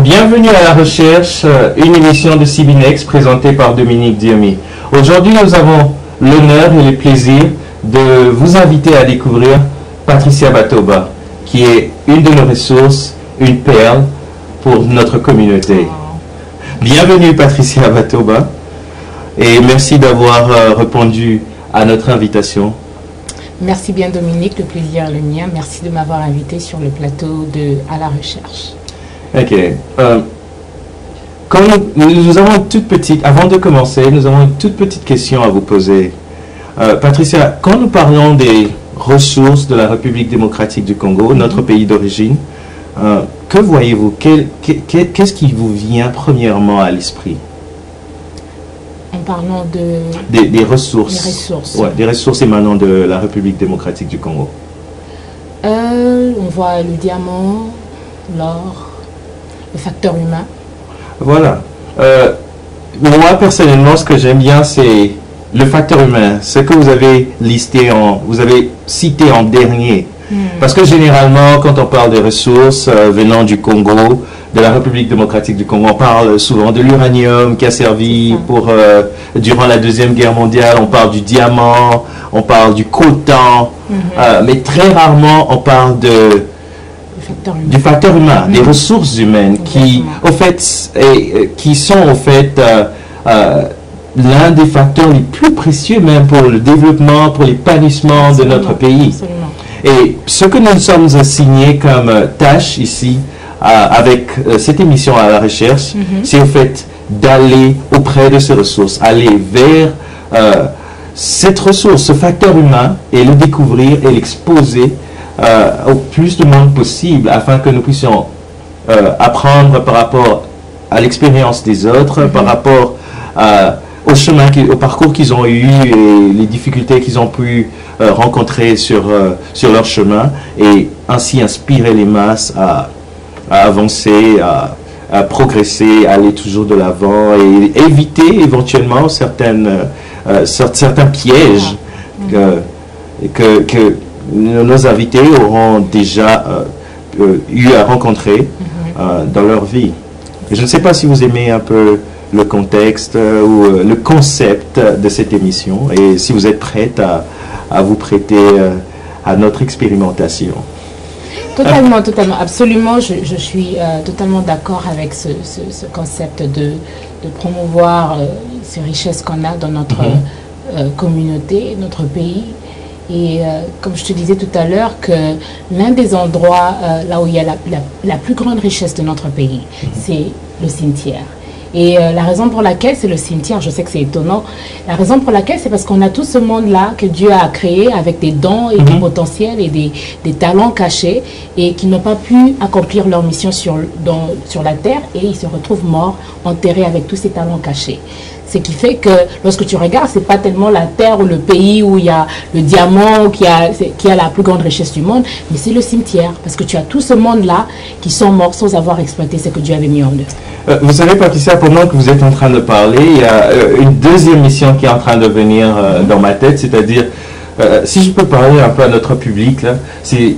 Bienvenue à La Recherche, une émission de CBNext présentée par Dominique Diomi. Aujourd'hui, nous avons l'honneur et le plaisir de vous inviter à découvrir Patricia Batoba, qui est une de nos ressources, une perle pour notre communauté. Bienvenue Patricia Batoba et merci d'avoir répondu à notre invitation. Merci bien Dominique, le plaisir est le mien. Merci de m'avoir invité sur le plateau de À la Recherche. Ok. Quand nous avons une toute petite, avant de commencer, nous avons une toute petite question à vous poser. Patricia, quand nous parlons des ressources de la République démocratique du Congo, notre pays d'origine, que voyez-vous? Qu'est-ce qui vous vient premièrement à l'esprit? En parlant des ressources. Des ressources. Ouais, des ressources émanant de la République démocratique du Congo. On voit le diamant, l'or, le facteur humain. Voilà. Moi, personnellement, ce que j'aime bien, c'est le facteur humain. Ce que vous avez listé, vous avez cité en dernier. Parce que généralement, quand on parle des ressources venant du Congo, de la République démocratique du Congo, on parle souvent de l'uranium qui a servi durant la Deuxième Guerre mondiale, on parle du diamant, on parle du coltan, mais très rarement on parle du facteur humain, des ressources humaines qui, au fait, qui sont au fait l'un des facteurs les plus précieux même pour le développement, pour l'épanouissement de notre pays. Absolument. Et ce que nous sommes assignés comme tâche ici, avec cette émission à la recherche, c'est au fait d'aller auprès de ces ressources, aller vers cette ressource, ce facteur humain, et le découvrir et l'exposer au plus de monde possible, afin que nous puissions apprendre par rapport à l'expérience des autres, par rapport au parcours qu'ils ont eu et les difficultés qu'ils ont pu rencontrer sur leur chemin, et ainsi inspirer les masses à avancer, à progresser, à aller toujours de l'avant et éviter éventuellement certains pièges que nos invités auront déjà eu à rencontrer dans leur vie. Je ne sais pas si vous aimez un peu le contexte ou le concept de cette émission et si vous êtes prête à vous prêter à notre expérimentation. Totalement, absolument. Je suis totalement d'accord avec ce concept de promouvoir ces richesses qu'on a dans notre communauté, notre pays. Et comme je te disais tout à l'heure, que l'un des endroits là où il y a la plus grande richesse de notre pays, c'est le cimetière. Et la raison pour laquelle c'est le cimetière, je sais que c'est étonnant, la raison pour laquelle c'est parce qu'on a tout ce monde-là que Dieu a créé avec des dons et des potentiels et des talents cachés et qui n'ont pas pu accomplir leur mission sur la terre, et ils se retrouvent morts, enterrés avec tous ces talents cachés. Ce qui fait que lorsque tu regardes, c'est pas tellement la terre ou le pays où il y a le diamant qui a la plus grande richesse du monde, mais c'est le cimetière, parce que tu as tout ce monde-là qui sont morts sans avoir exploité ce que Dieu avait mis en eux. Vous savez, Patricia, pendant que vous êtes en train de parler, il y a une deuxième mission qui est en train de venir dans ma tête, c'est-à-dire, si je peux parler un peu à notre public, c'est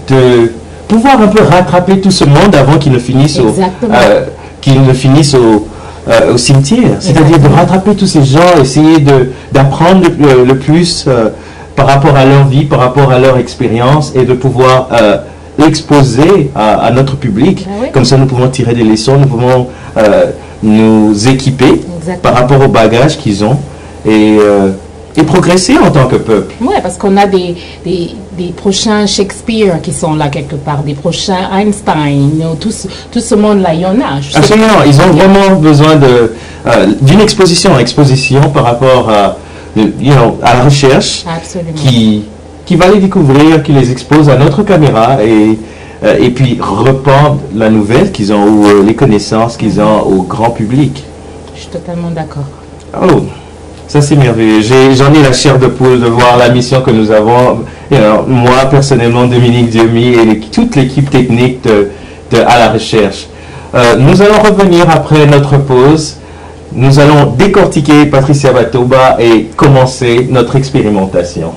de pouvoir un peu rattraper tout ce monde avant qu'il ne finisse au cimetière, c'est-à-dire de rattraper tous ces gens, essayer d'apprendre le plus par rapport à leur vie, par rapport à leur expérience, et de pouvoir l'exposer à notre public. Comme ça, nous pouvons tirer des leçons, nous pouvons nous équiper par rapport au bagage qu'ils ont et progresser en tant que peuple. Oui, parce qu'on a des prochains Shakespeare qui sont là quelque part, des prochains Einstein, tout ce monde-là, il y en a. Absolument, ils ont vraiment besoin d'une exposition par rapport à la recherche qui va les découvrir, qui les expose à notre caméra et puis répandre la nouvelle qu'ils ont ou les connaissances qu'ils ont au grand public. Je suis totalement d'accord. Oh, ça c'est merveilleux. J'en ai la chair de poule de voir la mission que nous avons. Moi personnellement, Dominique Diomi et toute l'équipe technique à la recherche. Nous allons revenir après notre pause. Nous allons décortiquer Patricia Batoba et commencer notre expérimentation.